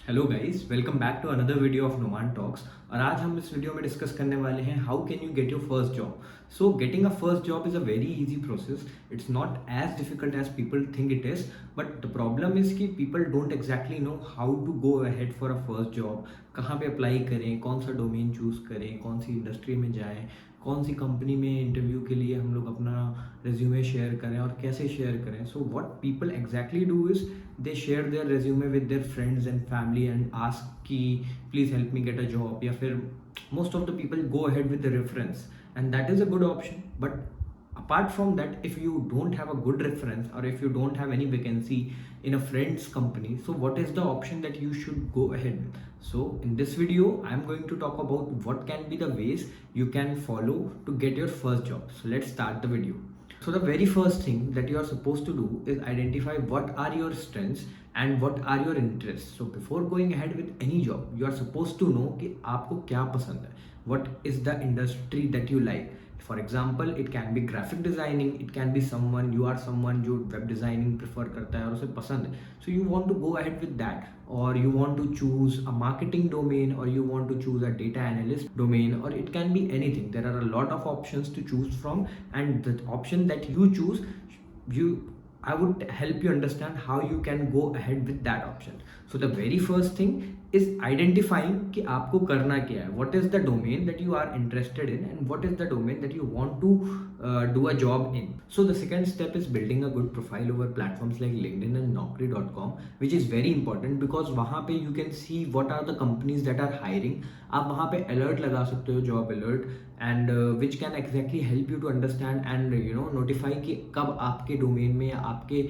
Hello guys, welcome back to another video of Noman talks. और आज हम इस वीडियो में डिस्कस करने वाले हैं how can you get your first job. So getting a first job is a very easy process. It's not as difficult as people think it is, but the problem is कि people don't exactly know how to go ahead for a first job. कहाँ पे apply करें, कौन सा domain choose करें, कौन सी industry में जाएँ, कौन सी कंपनी में इंटरव्यू के लिए हम लोग अपना रेज्यूमे शेयर करें और कैसे शेयर करें। So what people exactly do is they share their resume with their friends and family and ask ki please help me get a job, या फिर most of the people go ahead with the reference, and that is a good option. But apart from that, if you don't have a good reference or if you don't have any vacancy in a friend's company, so what is the option that you should go ahead with? So in this video I'm going to talk about what can be the ways you can follow to get your first job. So let's start the video. So the very first thing that you are supposed to do is identify what are your strengths and what are your interests. So before going ahead with any job, you are supposed to know कि आपको क्या पसंद है. What is the industry that you like? For example, it can be graphic designing, it can be you are someone जो web designing prefer करता है और उसे पसंद है. So you want to go ahead with that, or you want to choose a marketing domain, or you want to choose a data analyst domain, or it can be anything. There are a lot of options to choose from, and the option that you choose, you I would help you understand how you can go ahead with that option. So the very first thing is identifying कि आपको करना क्या है. What is the domain that you are interested in, and what is the domain that you want to do a job in. So the second step is building a good profile over platforms like LinkedIn and Naukri.com, which is very important because वहाँ पे you can see what are the companies that are hiring. आप वहाँ पे alert लगा सकते हो, job alert, and which can exactly help you to understand and notify कि कब आपके domain में या आपके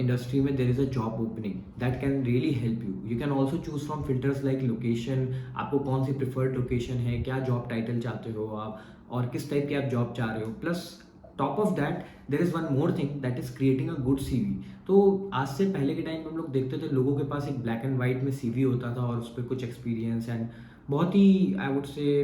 industry में there is a job opening. That can really help you. You can also choose from filters like location. आपको कौन सी preferred location है, क्या job title चाहते हो आप, और किस टाइप की आप जॉब चाह रहे हो. Plus top of that there is one more thing that is creating a good CV. तो आज से पहले के टाइम पे हम लोग देखते थे लोगों के पास एक ब्लैक एंड वाइट में CV होता था और उस पर कुछ एक्सपीरियंस एंड बहुत ही आई वुड से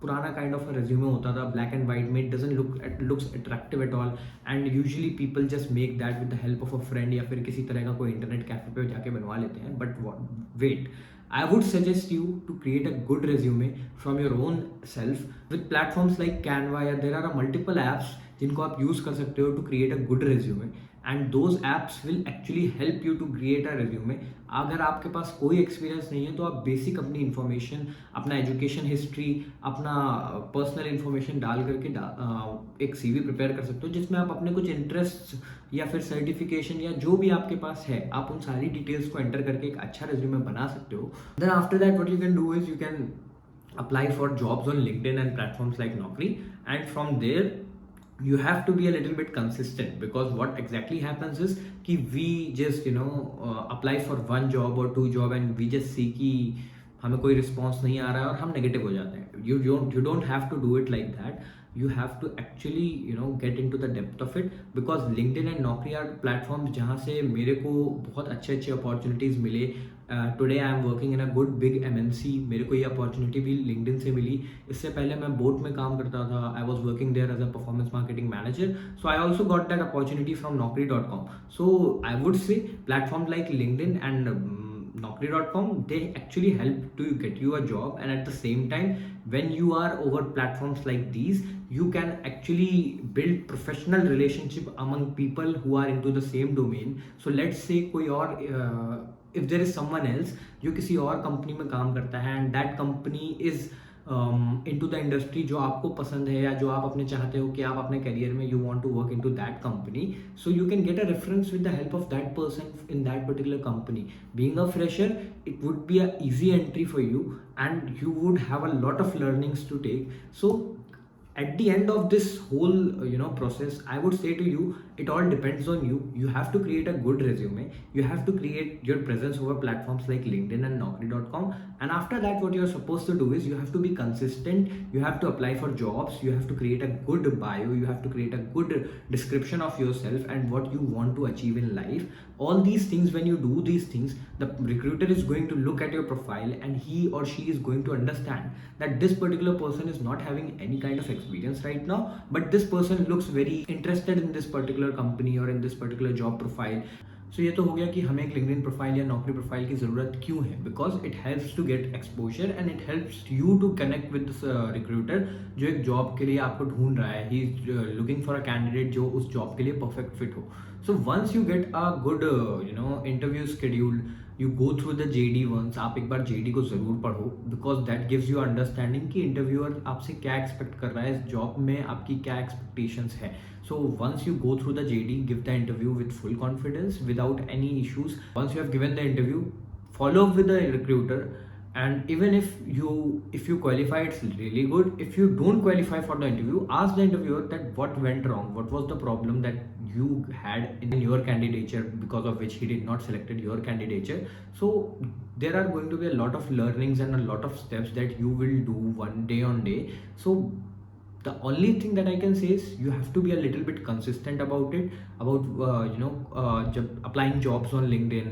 पुराना काइंड ऑफ रेज्यूमे होता था, ब्लैक एंड वाइट में. It doesn't looks attractive at all, and usually people just make that with the help of a friend या फिर किसी तरह का कोई इंटरनेट कैफे पे जाके बनवा लेते हैं. But wait, I would suggest you to create a good resume from your own self with platforms like Canva, या there are multiple apps जिनको आप यूज़ कर सकते हो to create a good resume, and those apps will actually help you to create a resume. अगर आपके पास कोई experience नहीं है तो आप बेसिक अपनी इन्फॉर्मेशन, अपना एजुकेशन हिस्ट्री, अपना पर्सनल इन्फॉर्मेशन डाल करके एक CV प्रिपेयर कर सकते हो जिसमें आप अपने कुछ इंटरेस्ट या फिर सर्टिफिकेशन या जो भी आपके पास है आप उन सारी डिटेल्स को एंटर करके एक अच्छा रेज्यूमे बना सकते हो. Then after that what you can do is you can apply for jobs on LinkedIn and platforms like Naukri, and from there you have to be a little bit consistent, because what exactly happens is कि we just apply for one job or two job and we just see कि हमें कोई response नहीं आ रहा है और हम negative हो जाते हैं. You don't have to do it like that. You have to actually get into the depth of it, because LinkedIn and Naukri are platforms जहाँ से मेरे को बहुत अच्छे अपॉर्चुनिटीज़ मिले. Today I am working in a good big MNC. मेरे को ये अपॉर्चुनिटी भी LinkedIn से मिली. इससे पहले मैं बोट में काम करता था. I was working there as a performance marketing manager. So I also got that opportunity from Naukri.com. So I would say platform like LinkedIn and Naukri.com, they actually help to get you a job, and at the same time when you are over platforms like these, you can actually build professional relationship among people who are into the same domain. So let's say कोई और if there is someone else जो किसी और company में काम करता है and that company is into the industry जो आपको पसंद है या जो आप अपने चाहते हो कि आप अपने करियर में you want to work into that company, so you can get a reference with the help of that person in that particular company. Being a fresher, it would be a easy entry for you and you would have a lot of learnings to take. So at the end of this whole process, I would say to you, it all depends on you. You have to create a good resume. You have to create your presence over platforms like LinkedIn and Naukri.com, and after that what you're supposed to do is you have to be consistent. You have to apply for jobs. You have to create a good bio. You have to create a good description of yourself and what you want to achieve in life. All these things, when you do these things, the recruiter is going to look at your profile and he or she is going to understand that this particular person is not having any kind of experience right now, but this person looks very interested in this particular company or in this particular job profile. सो ये तो हो गया कि हमें एक LinkedIn profile या नौकरी profile की ज़रूरत क्यों है, because it helps to get exposure and it helps you to connect with recruiter जो एक जॉब के लिए आपको ढूंढ रहा है. He is looking for a candidate जो उस जॉब के लिए परफेक्ट फिट हो. So once you get a good interview scheduled, you go through the JD once. आप एक बार जेडी को ज़रूर पढ़ो, because that gives you understanding कि इंटरव्यूअर आपसे क्या एक्सपेक्ट कर रहा है, इस जॉब में आपकी क्या एक्सपेक्टेशंस है. So once you go through the JD, give the interview with full confidence without any issues. Once you have given the interview, follow up with the recruiter, and even if you qualify, it's really good. If you don't qualify for the interview, ask the interviewer that what went wrong, what was the problem that you had in your candidature because of which he did not selected your candidature. So there are going to be a lot of learnings and a lot of steps that you will do one day on day. So the only thing that I can say is you have to be a little bit consistent about it, about applying jobs on LinkedIn,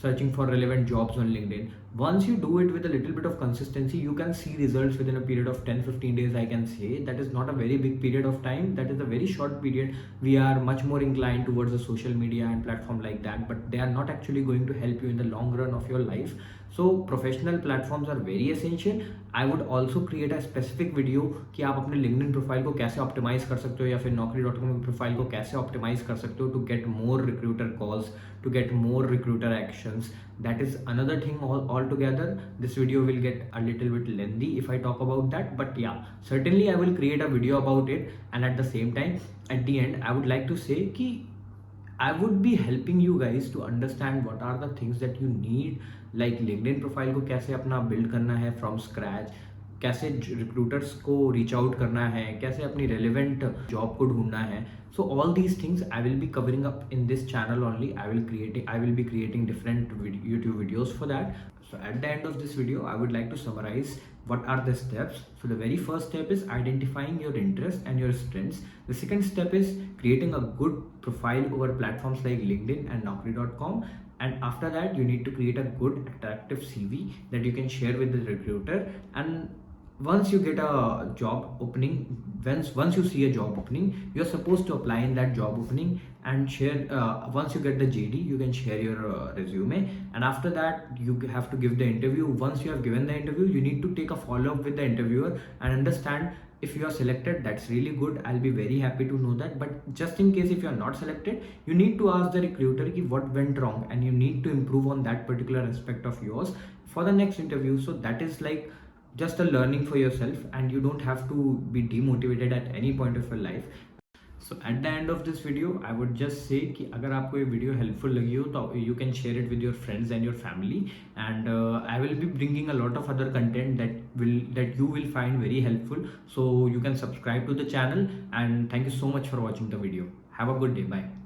searching for relevant jobs on LinkedIn. Once you do it with a little bit of consistency, you can see results within a period of 10-15 days. I can say that is not a very big period of time, that is a very short period. We are much more inclined towards a social media and platform like that, but they are not actually going to help you in the long run of your life. So professional platforms are very essential. I would also create a specific video कि आप अपने LinkedIn profile को कैसे optimise कर सकते हो या फिर naukri.com की प्रोफाइल को कैसे ऑप्टिमाइज कर सकते हो to get more recruiter calls, to get more recruiter actions. That is another thing altogether. This video will get a little bit lengthy if I talk about that, but yeah, certainly I will create a video about it. And at the same time, at the end, I would like to say कि I would be helping you guys to understand what are the things that you need, like LinkedIn profile को कैसे अपना build करना है from scratch, कैसे recruiters को reach out करना है, कैसे अपनी रेलिवेंट जॉब को ढूंढना है. So all these things I will be covering up in this channel only. I will be creating different YouTube videos for that. So at the end of this video, I would like to summarize what are the steps. So the very first step is identifying your interests and your strengths. The second step is creating a good profile over platforms like LinkedIn and naukri.com. And after that, you need to create a good attractive CV that you can share with the recruiter. And once you get a job opening, once you see a job opening, you're supposed to apply in that job opening and share. Once you get the JD, you can share your resume, and after that you have to give the interview. Once you have given the interview, you need to take a follow-up with the interviewer and understand if you are selected. That's really good. I'll be very happy to know that. But just in case if you are not selected, you need to ask the recruiter ki what went wrong, and you need to improve on that particular aspect of yours for the next interview. So that is like just a learning for yourself, and you don't have to be demotivated at any point of your life. So at the end of this video, I would just say कि अगर आपको ये video helpful लगी हो तो you can share it with your friends and your family, and I will be bringing a lot of other content that you will find very helpful. So you can subscribe to the channel, and thank you so much for watching the video. Have a good day. Bye.